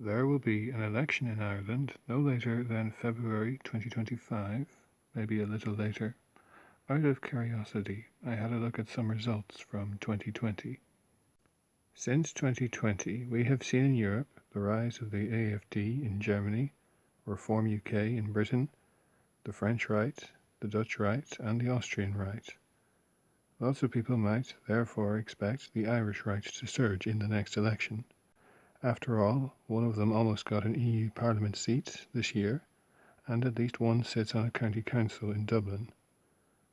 There will be an election in Ireland no later than February 2025, maybe a little later. Out of curiosity, I had a look at some results from 2020. Since 2020, we have seen in Europe the rise of the AfD in Germany, Reform UK in Britain, the French right, the Dutch right, and the Austrian right. Lots of people might therefore expect the Irish right to surge in the next election. After all, one of them almost got an EU Parliament seat this year, and at least one sits on a county council in Dublin.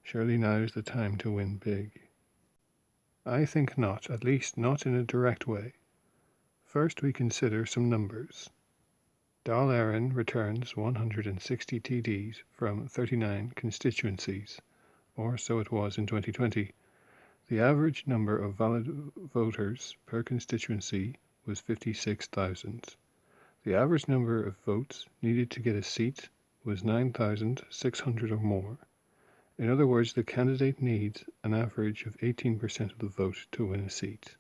Surely now is the time to win big. I think not, at least not in a direct way. First we consider some numbers. Dáil Éireann returns 160 TDs from 39 constituencies, or so it was in 2020. The average number of valid voters per constituency was 56,000. The average number of votes needed to get a seat was 9,600 or more. In other words, the candidate needs an average of 18% of the vote to win a seat.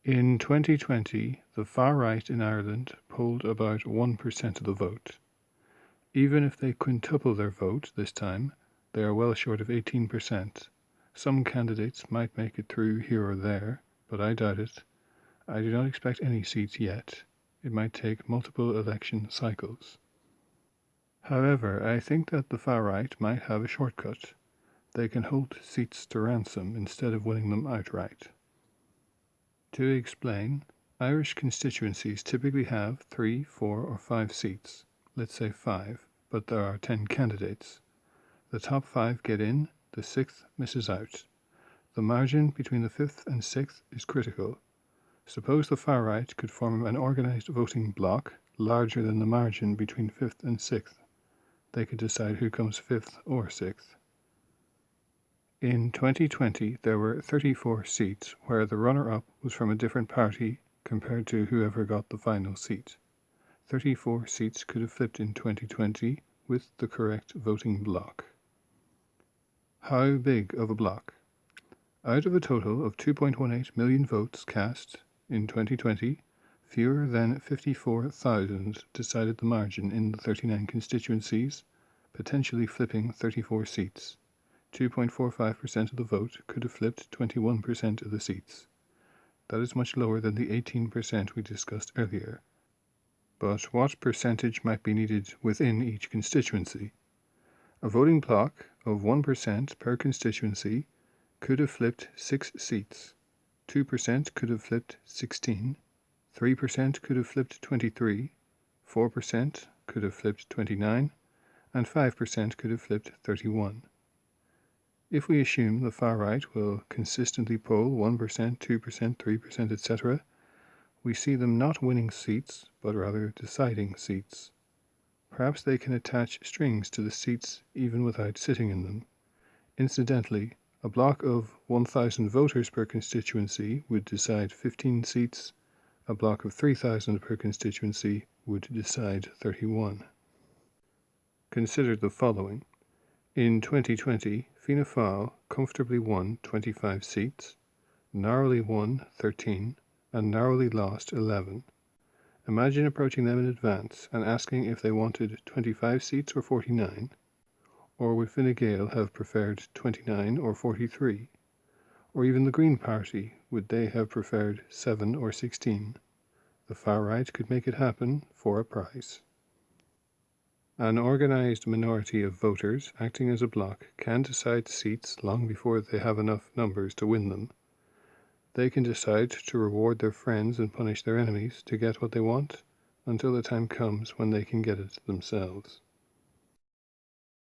In 2020, the far right in Ireland polled about 1% of the vote. Even if they quintuple their vote this time, they are well short of 18%. Some candidates might make it through here or there, but I doubt it. I do not expect any seats yet. It might take multiple election cycles. However, I think that the far right might have a shortcut. They can hold seats to ransom instead of winning them outright. To explain, Irish constituencies typically have 3, 4, or 5 seats. Let's say 5, but there are 10 candidates. The top 5 get in, the 6th misses out. The margin between the 5th and 6th is critical. Suppose the far right could form an organised voting bloc larger than the margin between 5th and 6th. They could decide who comes 5th or 6th. In 2020, there were 34 seats where the runner-up was from a different party compared to whoever got the final seat. 34 seats could have flipped in 2020 with the correct voting bloc. How big of a bloc? Out of a total of 2.18 million votes cast in 2020, fewer than 54,000 decided the margin in the 39 constituencies, potentially flipping 34 seats. 2.45% of the vote could have flipped 21% of the seats. That is much lower than the 18% we discussed earlier. But what percentage might be needed within each constituency? A voting bloc of 1% per constituency could have flipped 6 seats. 2% could have flipped 16, 3% could have flipped 23, 4% could have flipped 29, and 5% could have flipped 31. If we assume the far right will consistently poll 1%, 2%, 3%, etc., we see them not winning seats, but rather deciding seats. Perhaps they can attach strings to the seats even without sitting in them. Incidentally, a block of 1,000 voters per constituency would decide 15 seats. A block of 3,000 per constituency would decide 31. Consider the following. In 2020, Fianna Fáil comfortably won 25 seats, narrowly won 13, and narrowly lost 11. Imagine approaching them in advance and asking if they wanted 25 seats or 49. Or would Fine Gael have preferred 29 or 43? Or even the Green Party, would they have preferred 7 or 16? The far right could make it happen for a price. An organised minority of voters acting as a bloc can decide seats long before they have enough numbers to win them. They can decide to reward their friends and punish their enemies to get what they want until the time comes when they can get it themselves.